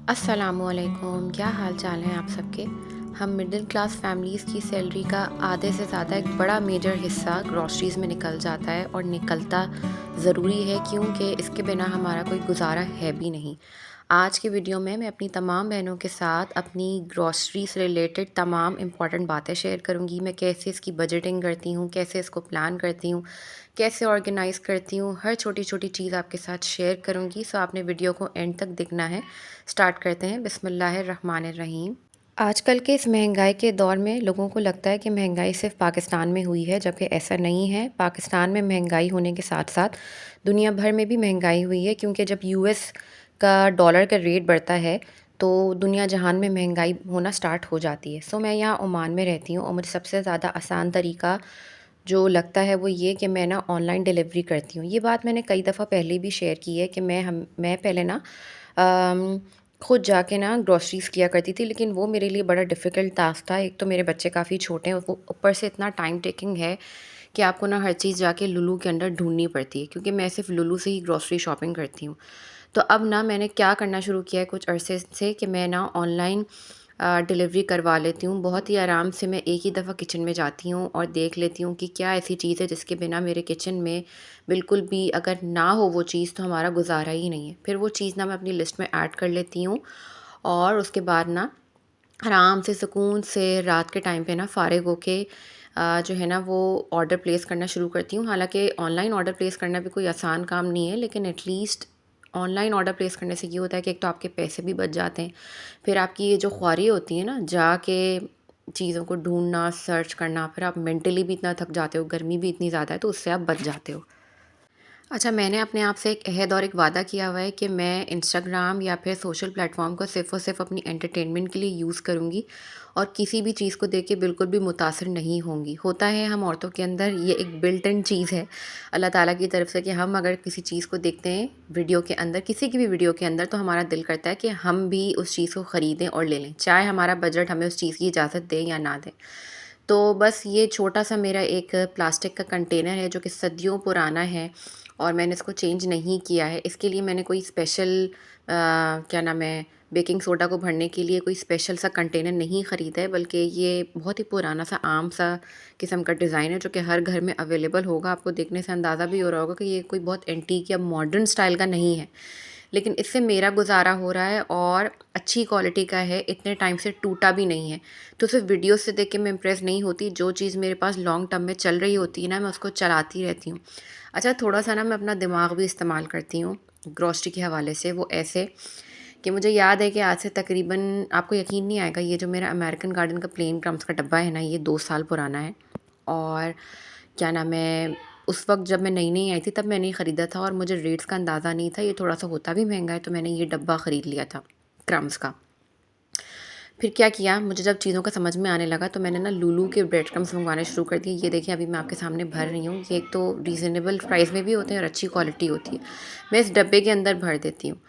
अस्सलामुअलैकुम, क्या हाल चाल हैं आप सबके। हम मिडिल क्लास फैमिलीज़ की सैलरी का आधे से ज़्यादा एक बड़ा मेजर हिस्सा ग्रॉसरीज़ में निकल जाता है और निकलता ज़रूरी है क्योंकि इसके बिना हमारा कोई गुजारा है भी नहीं। आज की वीडियो में मैं अपनी तमाम बहनों के साथ अपनी ग्रॉसरी से रिलेटेड तमाम इम्पॉर्टेंट बातें शेयर करूँगी। मैं कैसे इसकी बजटिंग करती हूँ, कैसे इसको प्लान करती हूँ, कैसे ऑर्गेनाइज़ करती हूँ, हर छोटी-छोटी चीज़ आपके साथ शेयर करूँगी। सो आपने वीडियो को एंड तक देखना है। स्टार्ट करते हैं, बिस्मिल्लाहिर्रहमानिर्रहीम। आजकल के इस महंगाई के दौर में लोगों को लगता है कि महंगाई सिर्फ़ पाकिस्तान में हुई है, जबकि ऐसा नहीं है। पाकिस्तान में महंगाई होने के साथ-साथ दुनिया भर में भी महंगाई हुई है क्योंकि जब यूएस का डॉलर का रेट बढ़ता है, तो दुनिया जहान में महंगाई होना स्टार्ट हो जाती है। सो मैं यहाँ ओमान में रहती हूँ और मुझे सबसे ज़्यादा आसान तरीका जो लगता है वो ये कि मैं ना ऑनलाइन डिलीवरी करती हूँ। ये बात मैंने कई दफ़ा पहले भी शेयर की है कि मैं पहले ना खुद जाके ना ग्रोसरीज़ किया करती थी, लेकिन वो मेरे लिए बड़ा डिफ़िकल्ट टास्क था। एक तो मेरे बच्चे काफ़ी छोटे हैं, वो ऊपर से इतना टाइम टेकिंग है कि आपको ना हर चीज़ जाके लुलु के अंदर ढूँढनी पड़ती है, क्योंकि मैं सिर्फ़ लुलु से ही ग्रोसरी शॉपिंग करती हूँ। तो अब ना मैंने क्या करना शुरू किया है कुछ अरसे से कि मैं ना ऑनलाइन डिलीवरी करवा लेती हूँ। बहुत ही आराम से मैं एक ही दफ़ा किचन में जाती हूँ और देख लेती हूँ कि क्या ऐसी चीज़ है जिसके बिना मेरे किचन में बिल्कुल भी अगर ना हो वो चीज़ तो हमारा गुज़ारा ही नहीं है। फिर वो चीज़ ना मैं अपनी लिस्ट में ऐड कर लेती हूँ और उसके बाद ना आराम से सुकून से रात के टाइम पे ना फ़ारिग होके जो है ना वो ऑर्डर प्लेस करना शुरू करती हूँ। हालाँकि ऑनलाइन ऑर्डर प्लेस करना भी कोई आसान काम नहीं है, लेकिन एटलीस्ट ऑनलाइन ऑर्डर प्लेस करने से ये होता है कि एक तो आपके पैसे भी बच जाते हैं। फिर आपकी ये जो ख्वारी होती है ना जाके चीज़ों को ढूँढना, सर्च करना, फिर आप मेंटली भी इतना थक जाते हो, गर्मी भी इतनी ज़्यादा है, तो उससे आप बच जाते हो। अच्छा, मैंने अपने आप से एक अहद और एक वादा किया हुआ है कि मैं इंस्टाग्राम या फिर सोशल प्लेटफ़ॉर्म को सिर्फ़ और सिर्फ़ अपनी एंटरटेनमेंट के लिए यूज़ करूँगी और किसी भी चीज़ को देख के बिल्कुल भी मुतासिर नहीं होंगी। होता है हम औरतों के अंदर ये एक बिल्ट इन चीज़ है अल्लाह ताला की तरफ से कि हम अगर किसी चीज़ को देखते हैं वीडियो के अंदर, किसी की भी वीडियो के अंदर, तो हमारा दिल करता है कि हम भी उस चीज़ को ख़रीदें और ले लें, चाहे हमारा बजट हमें उस चीज़ की इजाज़त दे या ना दे। तो बस ये छोटा-सा मेरा एक प्लास्टिक का कंटेनर है जो कि सदियों पुराना है और मैंने इसको चेंज नहीं किया है। इसके लिए मैंने कोई स्पेशल क्या नाम है, बेकिंग सोडा को भरने के लिए कोई स्पेशल सा कंटेनर नहीं ख़रीदा है, बल्कि ये बहुत ही पुराना सा आम सा किस्म का डिज़ाइन है जो कि हर घर में अवेलेबल होगा। आपको देखने से अंदाज़ा भी हो रहा होगा कि ये कोई बहुत एंटीक या मॉडर्न स्टाइल का नहीं है। लेकिन इससे मेरा गुज़ारा हो रहा है और अच्छी क्वालिटी का है, इतने टाइम से टूटा भी नहीं है। तो सिर्फ़ वीडियो से देख के मैं इम्प्रेस नहीं होती, जो चीज़ मेरे पास लॉन्ग टर्म में चल रही होती है ना, मैं उसको चलाती रहती हूँ। अच्छा, थोड़ा-सा ना मैं अपना दिमाग भी इस्तेमाल करती हूँ ग्रॉसरी के हवाले से, वो ऐसे कि मुझे याद है कि आज से तकरीबन, आपको यकीन नहीं आएगा, ये जो मेरा अमेरिकन गार्डन का प्लेन क्रम्स का डब्बा है ना, ये 2 साल पुराना है। और क्या नाम है, उस वक़्त जब मैं नई-नई आई थी तब मैंने ख़रीदा था और मुझे रेट्स का अंदाज़ा नहीं था, ये थोड़ा-सा होता भी महँगा है, तो मैंने ये डब्बा ख़रीद लिया था क्रम्स का। फिर क्या किया, मुझे जब चीज़ों का समझ में आने लगा तो मैंने ना लूलू के ब्रेड क्रम्स मँगवाने शुरू कर दिए। ये देखिए अभी मैं आपके सामने भर रही हूँ। ये एक तो रीज़नेबल प्राइस में भी होते हैं और अच्छी क्वालिटी होती है। मैं इस डब्बे के अंदर भर देती हूँ,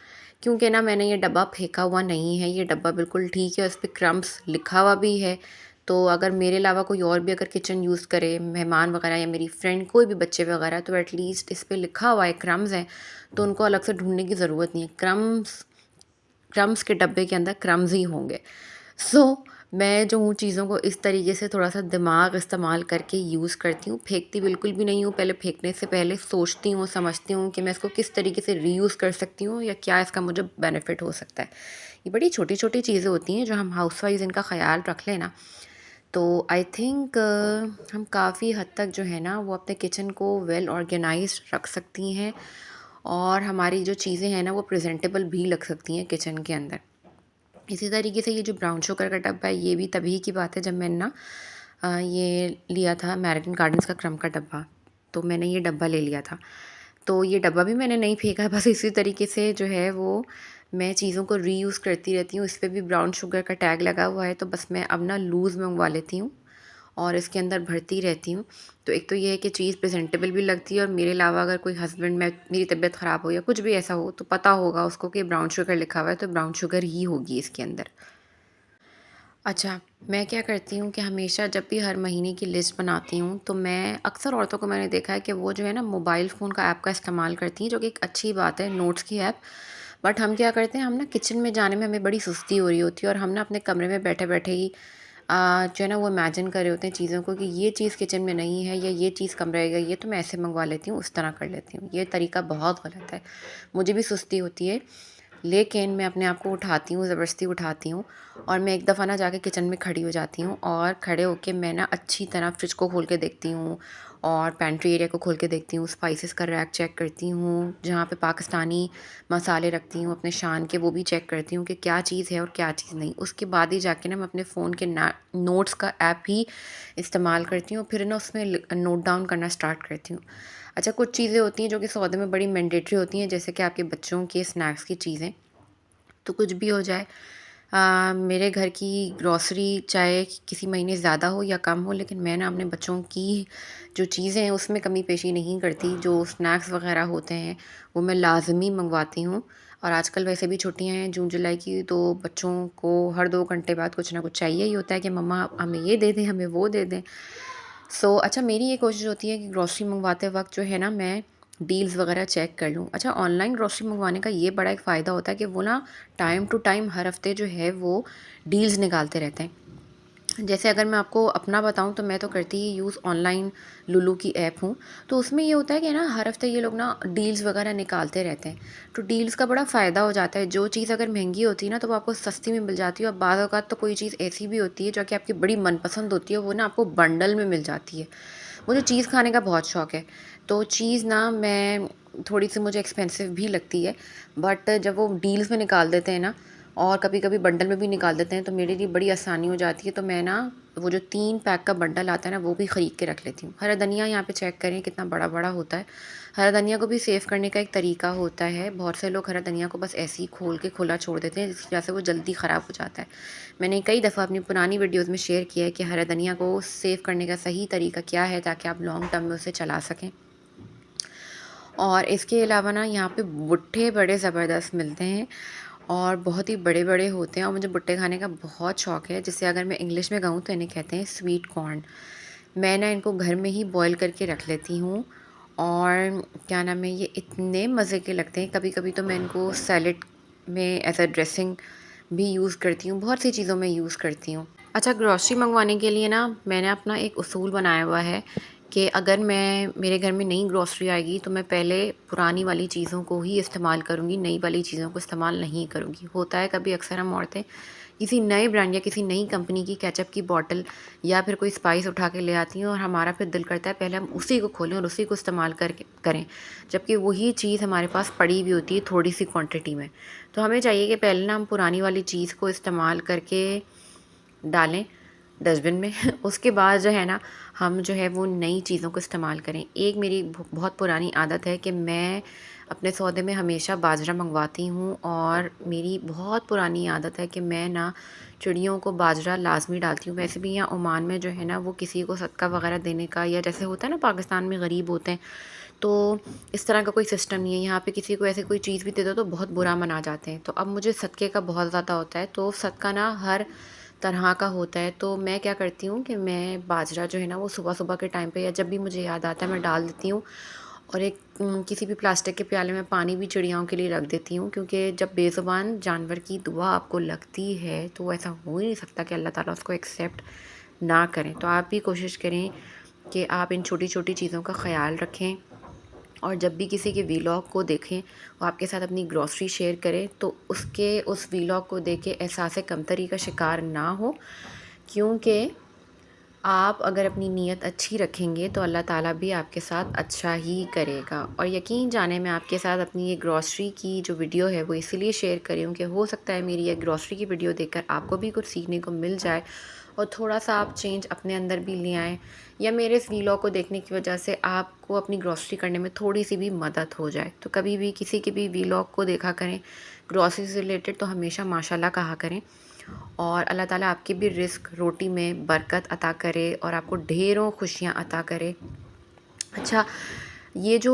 क्योंकि ना मैंने ये डब्बा फेंका हुआ नहीं है, ये डब्बा बिल्कुल ठीक है, उस पे क्रम्स लिखा हुआ भी है। तो अगर मेरे अलावा कोई और भी अगर किचन यूज़ करे, मेहमान वगैरह या मेरी फ्रेंड, कोई भी बच्चे वगैरह, तो एटलीस्ट इस पे लिखा हुआ है क्रम्स हैं, तो उनको अलग से ढूँढने की ज़रूरत नहीं है। क्रम्स क्रम्स के डब्बे के अंदर क्रम्स ही होंगे। सो मैं जो हूँ चीज़ों को इस तरीके से थोड़ा-सा दिमाग इस्तेमाल करके यूज़ करती हूँ, फेंकती बिल्कुल भी नहीं हूँ। पहले फेंकने से पहले सोचती हूँ, समझती हूँ कि मैं इसको किस तरीके से रीयूज़ कर सकती हूँ या क्या इसका मुझे बेनिफिट हो सकता है। ये बड़ी छोटी-छोटी चीज़ें होती हैं जो हम हाउसवाइज़ इनका ख़्याल रख लें ना, तो आई थिंक हम काफ़ी हद तक जो है ना वो अपने किचन को वेल ऑर्गेनाइज़्ड रख सकती हैं और हमारी जो चीज़ें हैं ना वो प्रेज़ेंटेबल भी लग सकती हैं किचन के अंदर। इसी तरीके से ये जो ब्राउन शुगर का डब्बा है, ये भी तभी की बात है जब मैंने ना ये लिया था अमेरिकन गार्डन्स का क्रम का डब्बा, तो मैंने ये डब्बा ले लिया था। तो ये डब्बा भी मैंने नहीं फेंका, बस इसी तरीके से जो है वो मैं चीज़ों को रीयूज़ करती रहती हूँ। इस पे भी ब्राउन शुगर का टैग लगा हुआ है, तो बस मैं अब ना लूज़ मंगवा लेती हूँ और इसके अंदर भरती रहती हूँ। तो एक तो ये है कि चीज़ प्रेज़ेंटेबल भी लगती है और मेरे अलावा अगर कोई हस्बैंड, मैं मेरी तबीयत ख़राब हो या कुछ भी ऐसा हो, तो पता होगा उसको कि ब्राउन शुगर लिखा हुआ है, तो ब्राउन शुगर ही होगी इसके अंदर। अच्छा, मैं क्या करती हूँ कि हमेशा जब भी हर महीने की लिस्ट बनाती हूँ, तो मैं अक्सर औरतों को मैंने देखा है कि वो जो है ना मोबाइल फ़ोन का ऐप का इस्तेमाल करती हैं, जो कि एक अच्छी बात है, नोट्स की ऐप। बट हम क्या करते हैं, हम ना किचन में जाने में हमें बड़ी सुस्ती हो रही होती है और हम ना अपने कमरे में बैठे-बैठे ही जो है ना वो इमेजिन कर रहे होते हैं चीज़ों को कि ये चीज़ किचन में नहीं है या ये चीज़ कम रह गई है तो मैं ऐसे मंगवा लेती हूँ, उस तरह कर लेती हूँ। ये तरीका बहुत गलत है। मुझे भी सुस्ती होती है, लेकिन मैं अपने आप को उठाती हूँ, ज़बरदस्ती उठाती हूँ और मैं एक दफ़ा ना जाके किचन में खड़ी हो जाती हूँ और खड़े होके मैं ना अच्छी तरह फ्रिज को खोल के देखती हूँ और पेंट्री एरिया को खोल के देखती हूँ, स्पाइसेस का रैक चेक करती हूँ, जहाँ पे पाकिस्तानी मसाले रखती हूँ अपने शान के, वो भी चेक करती हूँ कि क्या चीज़ है और क्या चीज़ नहीं। उसके बाद ही जाके ना मैं अपने फ़ोन के नोट्स का ऐप ही इस्तेमाल करती हूँ, फिर ना उसमें नोट डाउन करना स्टार्ट करती हूँ। अच्छा, कुछ चीज़ें होती हैं जो कि सौदे में बड़ी मैंडेटरी होती हैं, जैसे कि आपके बच्चों के स्नैक्स की चीज़ें। तो कुछ भी हो जाए, मेरे घर की ग्रॉसरी चाहे किसी महीने ज़्यादा हो या कम हो, लेकिन मैं ना अपने बच्चों की जो चीज़ें हैं उसमें कमी पेशी नहीं करती। जो स्नैक्स वग़ैरह होते हैं वो मैं लाज़मी मंगवाती हूँ। और आजकल वैसे भी छुट्टियाँ हैं जून जुलाई की, तो बच्चों को हर 2 घंटे बाद कुछ ना कुछ चाहिए ही होता है कि मम्मा हमें ये दे दें, हमें वो दे दें। अच्छा, मेरी ये कोशिश होती है कि ग्रॉसरी मंगवाते वक़्त जो है ना मैं डील्स वग़ैरह चेक कर लूँ। अच्छा, ऑनलाइन ग्रॉसरी मंगवाने का ये बड़ा एक फ़ायदा होता है कि वो ना टाइम टू टाइम हर हफ़्ते जो है वो डील्स निकालते रहते हैं। जैसे अगर मैं आपको अपना बताऊँ तो मैं तो करती ही यूज़ ऑनलाइन लुलु की ऐप हूँ। तो उसमें ये होता है कि ना हर हफ़्ते ये लोग ना डील्स वग़ैरह निकालते रहते हैं। तो डील्स का बड़ा फ़ायदा हो जाता है। जो चीज़ अगर महँगी होती है ना तो वो आपको सस्ती में मिल जाती है, और बाज़ औक़ात तो कोई चीज़ ऐसी भी होती है जो कि आपकी बड़ी मनपसंद होती है, वो ना आपको बंडल में मिल जाती है। मुझे चीज़ खाने का बहुत शौक है, तो चीज़ ना मैं थोड़ी-सी मुझे एक्सपेंसिव भी लगती है, बट जब वो डील्स में निकाल देते हैं ना और कभी-कभी बंडल में भी निकाल देते हैं तो मेरे लिए बड़ी आसानी हो जाती है। तो मैं ना वो जो 3 पैक का बंडल आता है ना वो भी ख़रीद के रख लेती हूँ। हरा धनिया यहाँ पे चेक करें कितना बड़ा-बड़ा होता है। हरा धनिया को भी सेव करने का एक तरीका होता है। बहुत से लोग हरा धनिया को बस ऐसे ही खोल के खुला छोड़ देते हैं, जिसकी वजह से वो जल्दी ख़राब हो जाता है। मैंने कई दफ़ा अपनी पुरानी वीडियोज़ में शेयर किया है कि हरा धनिया को सेव करने का सही तरीका क्या है, ताकि आप लॉन्ग टर्म में उसे चला सकें। और इसके अलावा ना यहाँ पे भुट्टे बड़े ज़बरदस्त मिलते हैं और बहुत ही बड़े-बड़े होते हैं, और मुझे भुट्टे खाने का बहुत शौक है। जिसे अगर मैं इंग्लिश में कहूँ तो इन्हें कहते हैं स्वीट कॉर्न। मैं ना इनको घर में ही बॉयल करके रख लेती हूँ और क्या नाम है, ये इतने मज़े के लगते हैं। कभी-कभी तो मैं इनको सैलेड में एज़ अ ड्रेसिंग भी यूज़ करती हूँ, बहुत सी चीज़ों में यूज़ करती हूँ। अच्छा, ग्रॉसरी मंगवाने के लिए ना मैंने अपना एक उसूल बनाया हुआ है कि अगर मेरे घर में नई ग्रॉसरी आएगी तो मैं पहले पुरानी वाली चीज़ों को ही इस्तेमाल करूँगी, नई वाली चीज़ों को इस्तेमाल नहीं करूँगी। होता है कभी अक्सर हम औरतें किसी नए ब्रांड या किसी नई कंपनी की केचअप की बॉटल या फिर कोई स्पाइस उठा के ले आती हैं और हमारा फिर दिल करता है पहले हम उसी को खोलें और उसी को इस्तेमाल करके करें, जबकि वही चीज़ हमारे पास पड़ी हुई होती है थोड़ी सी क्वांटिटी में। तो हमें चाहिए कि पहले ना हम पुरानी वाली चीज़ को इस्तेमाल करके डालें डस्टबिन में उसके बाद जो है ना हम जो है वो नई चीज़ों को इस्तेमाल करें। एक मेरी बहुत पुरानी आदत है कि मैं अपने सौदे में हमेशा बाजरा मंगवाती हूँ, और मेरी बहुत पुरानी आदत है कि मैं ना चिड़ियों को बाजरा लाज़मी डालती हूँ। वैसे भी यहाँ ओमान में जो है ना वो किसी को सदका वग़ैरह देने का, या जैसे होता है ना पाकिस्तान में गरीब होते हैं, तो इस तरह का कोई सिस्टम नहीं है। यहाँ पे किसी को ऐसे कोई चीज़ भी दे दो तो बहुत बुरा मना जाते हैं। तो अब मुझे सदक़े का बहुत ज़्यादा होता है, तो सदका ना हर तरह का होता है। तो मैं क्या करती हूँ कि मैं बाजरा जो है ना वो सुबह-सुबह के टाइम पे या जब भी मुझे याद आता है मैं डाल देती हूँ, और एक किसी भी प्लास्टिक के प्याले में पानी भी चिड़ियाओं के लिए रख देती हूँ, क्योंकि जब बेज़ुबान जानवर की दुआ आपको लगती है तो ऐसा हो ही नहीं सकता कि अल्लाह ताला उसको एक्सेप्ट ना करें। तो आप भी कोशिश करें कि आप इन छोटी-छोटी चीज़ों का ख़्याल रखें, और जब भी किसी के वीलॉग को देखें, वो आपके साथ अपनी ग्रॉसरी शेयर करें, तो उसके उस वीलॉग को देख के एहसास कमतरी का शिकार ना हो, क्योंकि आप अगर अपनी नीयत अच्छी रखेंगे तो अल्लाह ताला भी आपके साथ अच्छा ही करेगा। और यकीन जाने मैं आपके साथ अपनी ये ग्रॉसरी की जो वीडियो है वो इसीलिए शेयर कर रही हूँ कि हो सकता है मेरी ये ग्रॉसरी की वीडियो देखकर आपको भी कुछ सीखने को मिल जाए और थोड़ा सा आप चेंज अपने अंदर भी ले आएँ, या मेरे इस वीलॉग को देखने की वजह से आपको अपनी ग्रॉसरी करने में थोड़ी सी भी मदद हो जाए। तो कभी भी किसी के भी वीलॉग को देखा करें ग्रॉसरी से रिलेटेड, तो हमेशा माशाल्लाह कहा करें, और अल्लाह ताला आपकी भी रिज़्क रोटी में बरकत अता करे और आपको ढेरों खुशियाँ अता करे। अच्छा, ये जो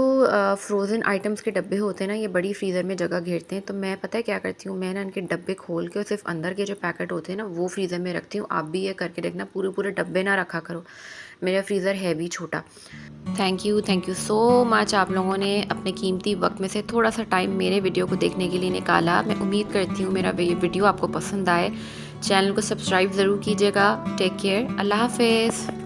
फ्रोज़न आइटम्स के डब्बे होते हैं ना, ये बड़ी फ्रीज़र में जगह घेरते हैं। तो मैं पता है क्या करती हूँ, मैं ना इनके डब्बे खोल के और सिर्फ अंदर के जो पैकेट होते हैं ना वो फ्रीज़र में रखती हूँ। आप भी ये करके देखना, पूरे पूरे डब्बे ना रखा करो। मेरा फ्रीज़र है भी छोटा। थैंक यू सो मच, आप लोगों ने अपने कीमती वक्त में से थोड़ा सा टाइम मेरे वीडियो को देखने के लिए निकाला। मैं उम्मीद करती हूँ मेरा ये वीडियो आपको पसंद आए। चैनल को सब्सक्राइब ज़रूर कीजिएगा। टेक केयर, अल्लाह हाफिज़।